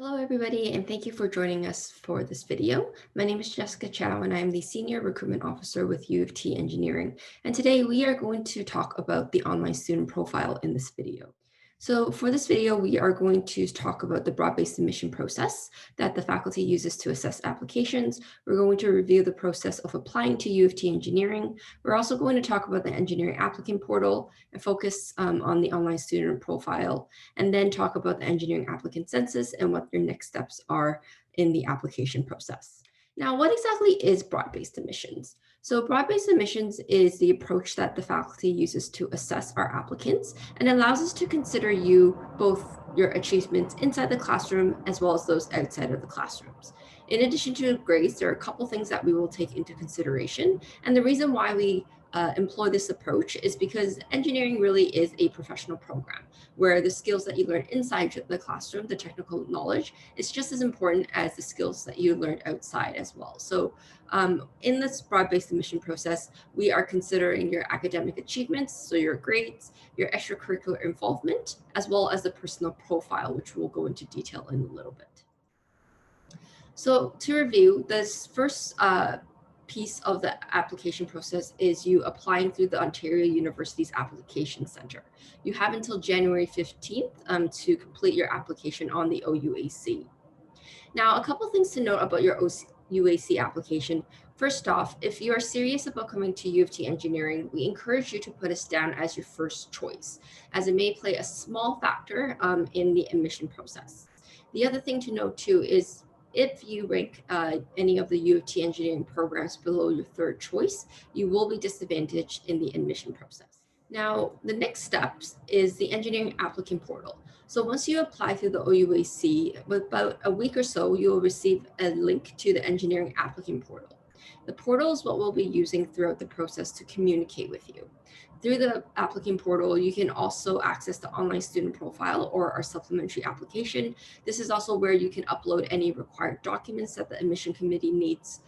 Hello, everybody, and thank you for joining us for this video. My name is Jessica Chow, and I am the Senior Recruitment Officer with U of T Engineering. And today we are going to talk about the online student profile in this video. So for this video, we are going to talk about the broad-based submission process that the faculty uses to assess applications. We're going to review the process of applying to U of T Engineering. We're also going to talk about the engineering applicant portal and focus on the online student profile, and then talk about the engineering applicant census and what your next steps are in the application process. Now, what exactly is broad-based submissions? So broad-based submissions is the approach that the faculty uses to assess our applicants and allows us to consider both your achievements inside the classroom as well as those outside of the classrooms. In addition to grades, there are a couple things that we will take into consideration. And the reason why we employ this approach is because engineering really is a professional program where the skills that you learn inside the classroom, the technical knowledge, is just as important as the skills that you learn outside as well. So in this broad-based submission process, we are considering your academic achievements, so your grades, your extracurricular involvement, as well as the personal profile, which we'll go into detail in a little bit. So to review, this first piece of the application process is you applying through the Ontario University's Application Center. You have until January 15th to complete your application on the OUAC. Now, a couple things to note about your UAC application. First off, if you are serious about coming to U of T Engineering, we encourage you to put us down as your first choice, as it may play a small factor in the admission process. The other thing to note too is if you rank any of the U of T engineering programs below your third choice, you will be disadvantaged in the admission process. Now, the next step is the engineering applicant portal. So once you apply through the OUAC, with about a week or so, you will receive a link to the engineering applicant portal. The portal is what we'll be using throughout the process to communicate with you. Through the applicant portal, you can also access the online student profile or our supplementary application. This is also where you can upload any required documents that the admission committee needs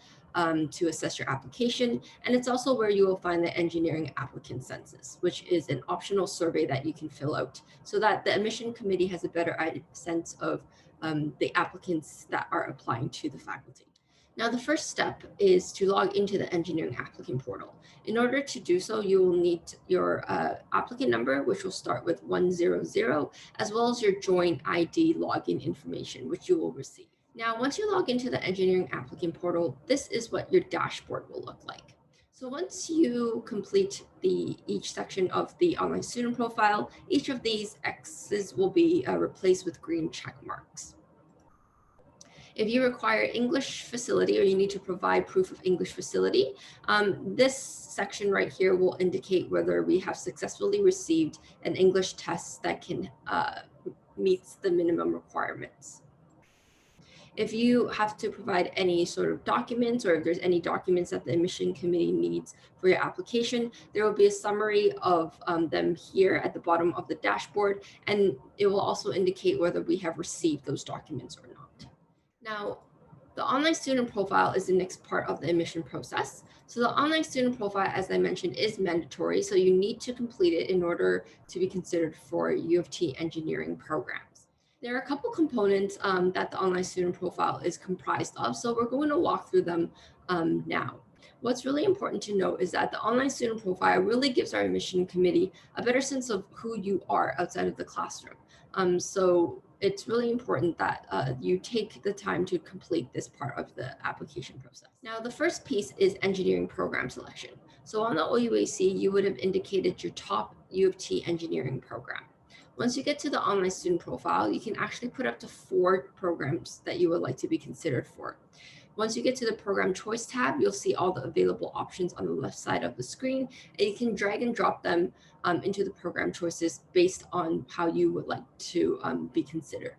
to assess your application. And it's also where you will find the engineering applicant census, which is an optional survey that you can fill out so that the admission committee has a better sense of the applicants that are applying to the faculty. Now, the first step is to log into the engineering applicant portal. In order to do so, you will need your applicant number, which will start with 100, as well as your join ID login information, which you will receive. Now, once you log into the engineering applicant portal, this is what your dashboard will look like. So once you complete each section of the online student profile, each of these X's will be replaced with green check marks. If you require English facility or you need to provide proof of English facility, this section right here will indicate whether we have successfully received an English test that can meets the minimum requirements. If you have to provide any sort of documents or if there's any documents that the admission committee needs for your application, there will be a summary of them here at the bottom of the dashboard, and it will also indicate whether we have received those documents or not. Now, the online student profile is the next part of the admission process. So the online student profile, as I mentioned, is mandatory. So you need to complete it in order to be considered for U of T engineering programs. There are a couple components that the online student profile is comprised of. So we're going to walk through them now. What's really important to note is that the online student profile really gives our admission committee a better sense of who you are outside of the classroom. So it's really important that you take the time to complete this part of the application process. Now, the first piece is engineering program selection. So on the OUAC, you would have indicated your top U of T engineering program. Once you get to the online student profile, you can actually put up to 4 programs that you would like to be considered for. Once you get to the program choice tab, you'll see all the available options on the left side of the screen, and you can drag and drop them into the program choices based on how you would like to be considered.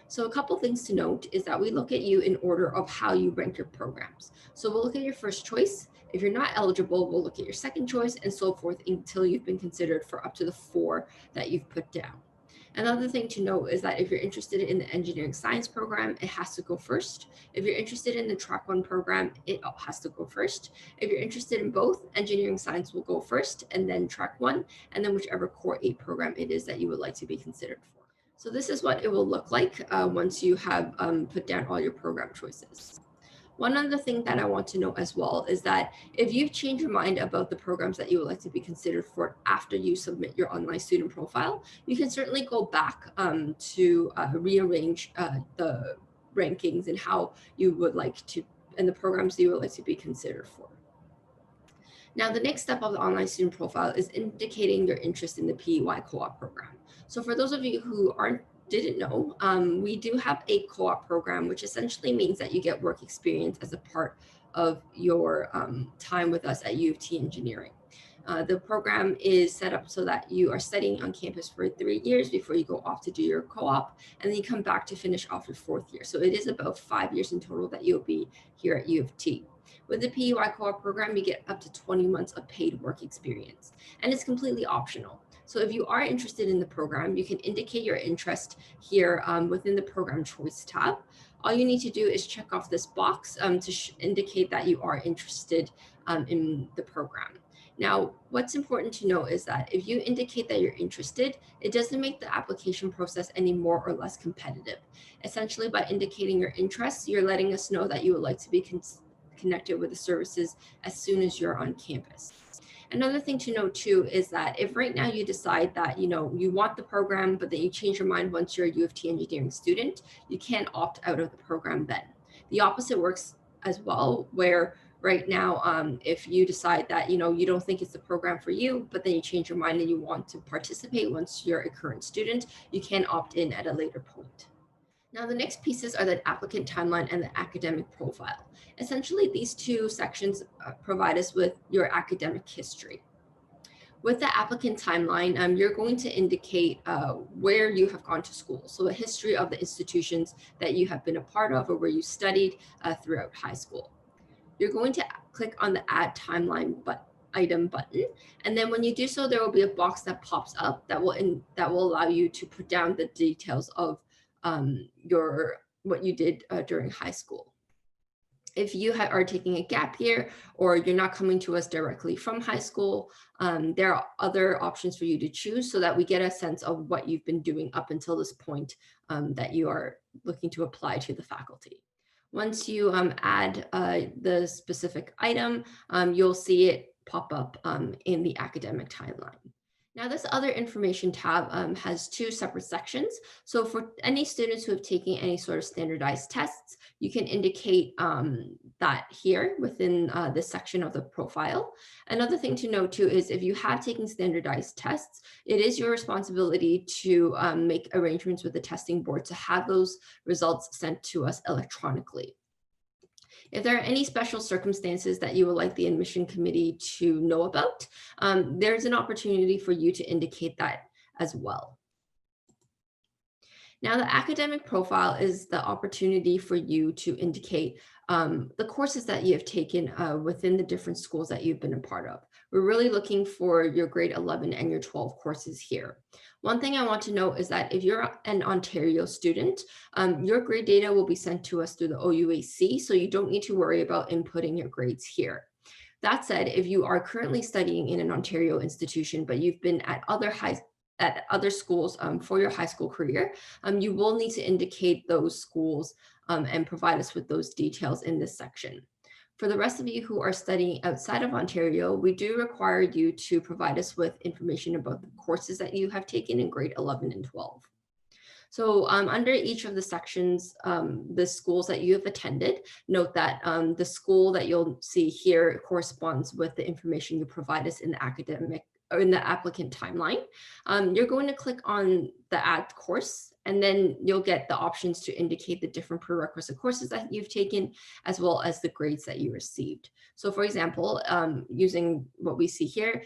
So a couple things to note is that we look at you in order of how you rank your programs. So we'll look at your first choice. If you're not eligible, we'll look at your second choice and so forth until you've been considered for up to the 4 that you've put down. Another thing to note is that if you're interested in the engineering science program, it has to go first. If you're interested in the track 1 program, it has to go first. If you're interested in both, engineering science will go first and then track 1, and then whichever core 8 program it is that you would like to be considered for. So this is what it will look like once you have put down all your program choices. One other thing that I want to note as well is that if you've changed your mind about the programs that you would like to be considered for after you submit your online student profile, you can certainly go back to rearrange the rankings and how you would like to, and the programs you would like to be considered for. Now, the next step of the online student profile is indicating your interest in the PEY co-op program. So for those of you who didn't know, we do have a co-op program, which essentially means that you get work experience as a part of your time with us at U of T Engineering. The program is set up so that you are studying on campus for 3 years before you go off to do your co-op, and then you come back to finish off your 4th year. So it is about 5 years in total that you'll be here at U of T. With the PEY co-op program, you get up to 20 months of paid work experience, and it's completely optional. So if you are interested in the program, you can indicate your interest here within the program choice tab. All you need to do is check off this box to indicate that you are interested in the program. Now, what's important to know is that if you indicate that you're interested, it doesn't make the application process any more or less competitive. Essentially, by indicating your interests, you're letting us know that you would like to be connected with the services as soon as you're on campus. Another thing to note too is that if right now you decide that you want the program, but then you change your mind once you're a U of T engineering student, you can't opt out of the program then. The opposite works as well, where right now, if you decide that you don't think it's the program for you, but then you change your mind and you want to participate once you're a current student, you can opt in at a later point. Now, the next pieces are the applicant timeline and the academic profile. Essentially, these two sections provide us with your academic history. With the applicant timeline, you're going to indicate where you have gone to school. So a history of the institutions that you have been a part of or where you studied throughout high school. You're going to click on the Add Timeline item button, and then when you do so, there will be a box that pops up that will allow you to put down the details of what you did during high school. If you are taking a gap year or you're not coming to us directly from high school, there are other options for you to choose so that we get a sense of what you've been doing up until this point that you are looking to apply to the faculty. Once you add the specific item, you'll see it pop up in the academic timeline. Now, this other information tab has two separate sections. So for any students who have taken any sort of standardized tests, you can indicate that here within this section of the profile. Another thing to note too is if you have taken standardized tests, it is your responsibility to make arrangements with the testing board to have those results sent to us electronically. If there are any special circumstances that you would like the admission committee to know about, there's an opportunity for you to indicate that as well. Now, the academic profile is the opportunity for you to indicate the courses that you have taken within the different schools that you've been a part of. We're really looking for your grade 11 and your 12 courses here. One thing I want to note is that if you're an Ontario student, your grade data will be sent to us through the OUAC, so you don't need to worry about inputting your grades here. That said, if you are currently studying in an Ontario institution, but you've been at other schools for your high school career, you will need to indicate those schools and provide us with those details in this section. For the rest of you who are studying outside of Ontario, we do require you to provide us with information about the courses that you have taken in grade 11 and 12. So under each of the sections, the schools that you have attended, note that the school that you'll see here corresponds with the information you provide us in the applicant timeline. You're going to click on the Add Course, and then you'll get the options to indicate the different prerequisite courses that you've taken, as well as the grades that you received. So for example, using what we see here,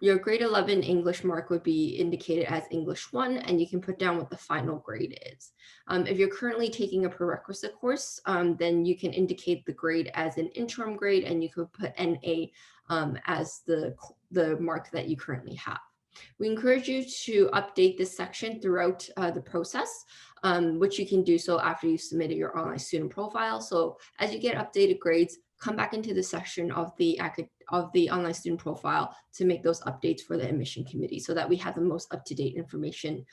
your grade 11 English mark would be indicated as English 1, and you can put down what the final grade is. If you're currently taking a prerequisite course, then you can indicate the grade as an interim grade, and you could put NA as the mark that you currently have. We encourage you to update this section throughout the process, which you can do so after you've submitted your online student profile. So as you get updated grades, come back into the section of the online student profile to make those updates for the admission committee so that we have the most up-to-date information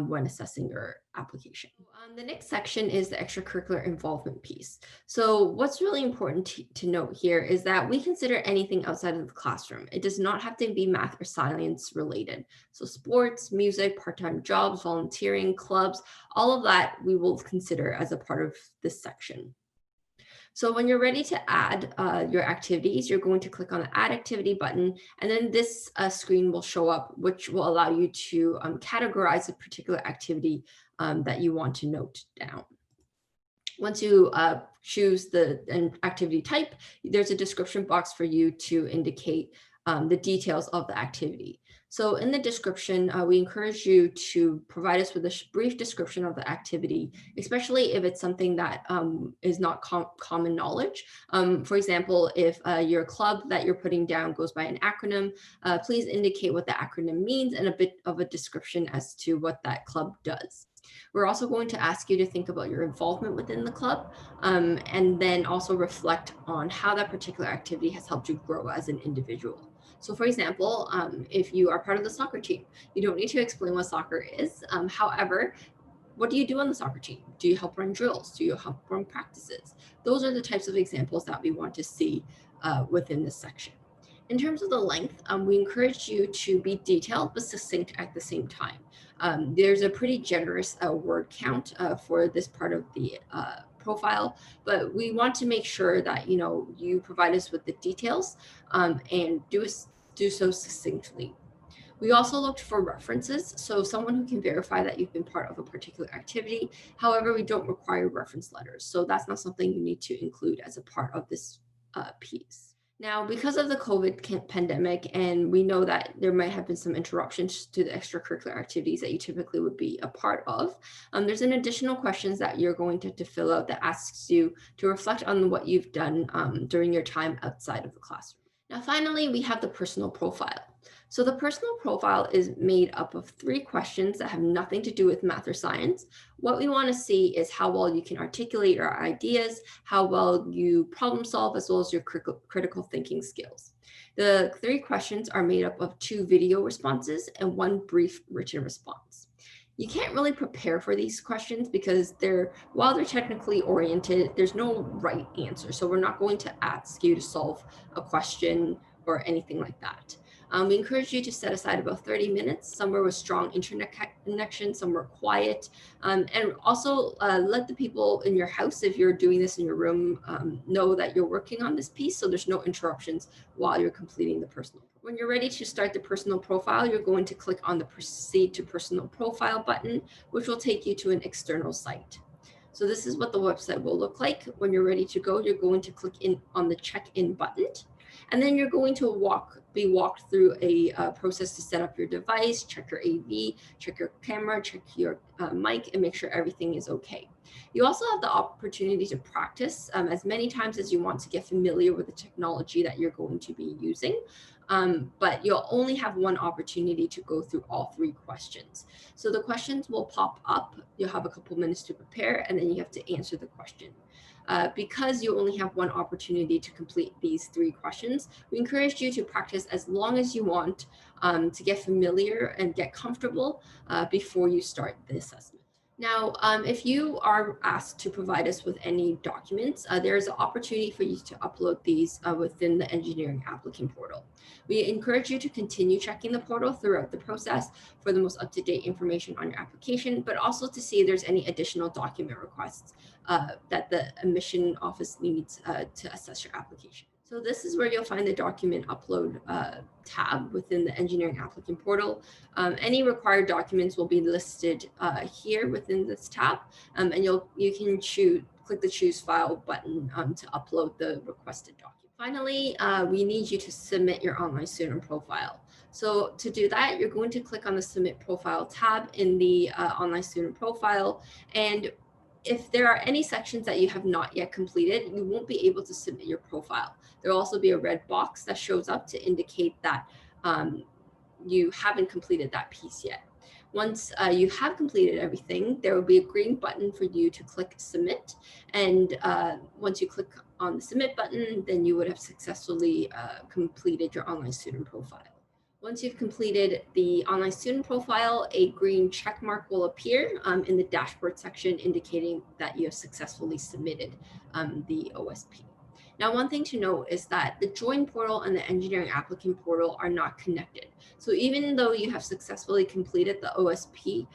when assessing your application. The next section is the extracurricular involvement piece. So what's really important to note here is that we consider anything outside of the classroom. It does not have to be math or science related. So sports, music, part-time jobs, volunteering, clubs, all of that we will consider as a part of this section. So when you're ready to add your activities, you're going to click on the Add Activity button, and then this screen will show up, which will allow you to categorize a particular activity that you want to note down. Once you choose the activity type, there's a description box for you to indicate the details of the activity. So in the description, we encourage you to provide us with a brief description of the activity, especially if it's something that is not common knowledge. For example, if your club that you're putting down goes by an acronym, please indicate what the acronym means and a bit of a description as to what that club does. We're also going to ask you to think about your involvement within the club and then also reflect on how that particular activity has helped you grow as an individual. So for example, if you are part of the soccer team, you don't need to explain what soccer is. However, what do you do on the soccer team? Do you help run drills? Do you help run practices? Those are the types of examples that we want to see within this section. In terms of the length, we encourage you to be detailed but succinct at the same time. There's a pretty generous word count for this part of the profile, but we want to make sure that you provide us with the details and do so succinctly. We also looked for references, so someone who can verify that you've been part of a particular activity. However, we don't require reference letters, so that's not something you need to include as a part of this piece. Now, because of the COVID pandemic, and we know that there might have been some interruptions to the extracurricular activities that you typically would be a part of, there's an additional questions that you're going to fill out that asks you to reflect on what you've done during your time outside of the classroom. Now, finally, we have the personal profile. So the personal profile is made up of 3 questions that have nothing to do with math or science. What we want to see is how well you can articulate your ideas, how well you problem solve, as well as your critical thinking skills. The 3 questions are made up of 2 video responses and 1 brief written response. You can't really prepare for these questions because while they're technically oriented, there's no right answer. So we're not going to ask you to solve a question or anything like that. We encourage you to set aside about 30 minutes, somewhere with strong internet connection, somewhere quiet, and also let the people in your house, if you're doing this in your room, know that you're working on this piece so there's no interruptions while you're completing the personal. When you're ready to start the personal profile, you're going to click on the Proceed to Personal Profile button, which will take you to an external site. So this is what the website will look like. When you're ready to go, you're going to click in on the check-in button, and then you're going to be walked through a process to set up your device, check your AV, check your camera, check your mic, and make sure everything is okay. You also have the opportunity to practice as many times as you want to get familiar with the technology that you're going to be using. But you'll only have 1 opportunity to go through all 3 questions. So the questions will pop up. You'll have a couple minutes to prepare, and then you have to answer the question. Because you only have 1 opportunity to complete these 3 questions, we encourage you to practice as long as you want to get familiar and get comfortable before you start the assessment. Now, if you are asked to provide us with any documents, there's an opportunity for you to upload these within the engineering applicant portal. We encourage you to continue checking the portal throughout the process for the most up-to-date information on your application, but also to see if there's any additional document requests that the admission office needs to assess your application. So this is where you'll find the document upload tab within the engineering applicant portal. Any required documents will be listed here within this tab, and you can click the choose file button to upload the requested document. Finally, we need you to submit your online student profile. So to do that, you're going to click on the Submit Profile tab in the online student profile, and if there are any sections that you have not yet completed, you won't be able to submit your profile. There will also be a red box that shows up to indicate that you haven't completed that piece yet. Once you have completed everything, there will be a green button for you to click submit. And once you click on the submit button, then you would have successfully completed your online student profile. Once you've completed the online student profile, a green check mark will appear in the dashboard section indicating that you have successfully submitted the OSP. Now, one thing to note is that the Join portal and the Engineering Applicant portal are not connected. So even though you have successfully completed the OSP,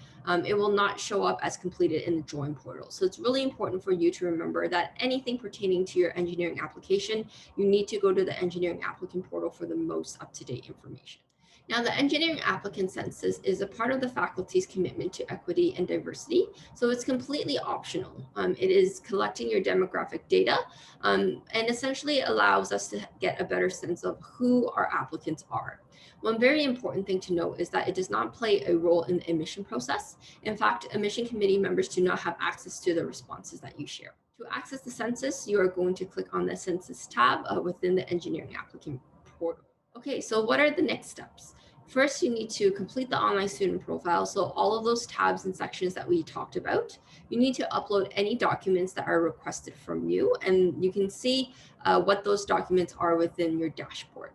it will not show up as completed in the Join portal. So it's really important for you to remember that anything pertaining to your engineering application, you need to go to the Engineering Applicant portal for the most up-to-date information. Now, the Engineering Applicant Census is a part of the faculty's commitment to equity and diversity, so it's completely optional. It is collecting your demographic data and essentially allows us to get a better sense of who our applicants are. One very important thing to note is that it does not play a role in the admission process. In fact, admission committee members do not have access to the responses that you share. To access the census, you are going to click on the Census tab within the Engineering Applicant portal. Okay, so what are the next steps? First, you need to complete the online student profile. So all of those tabs and sections that we talked about, you need to upload any documents that are requested from you. And you can see what those documents are within your dashboard.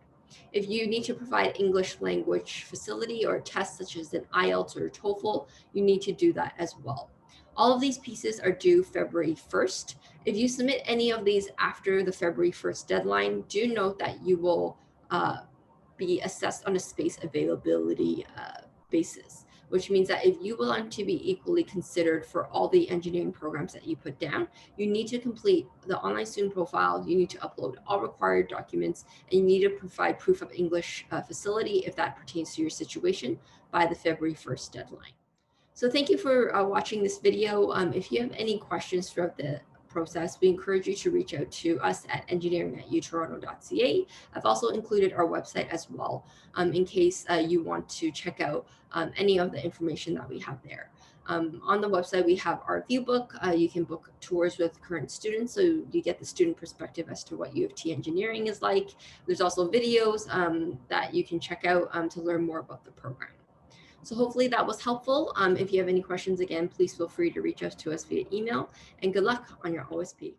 If you need to provide English language facility or tests such as an IELTS or TOEFL, you need to do that as well. All of these pieces are due February 1st. If you submit any of these after the February 1st deadline, do note that you will be assessed on a space availability basis, which means that if you want to be equally considered for all the engineering programs that you put down, you need to complete the online student profile, you need to upload all required documents, and you need to provide proof of English facility if that pertains to your situation by the February 1st deadline. So thank you for watching this video. If you have any questions throughout the process, we encourage you to reach out to us at engineering@utoronto.ca. I've also included our website as well in case you want to check out any of the information that we have there. On the website, we have our view book. You can book tours with current students, so you get the student perspective as to what U of T engineering is like. There's also videos that you can check out to learn more about the program. So hopefully that was helpful. If you have any questions, again, please feel free to reach out to us via email, and good luck on your OSP.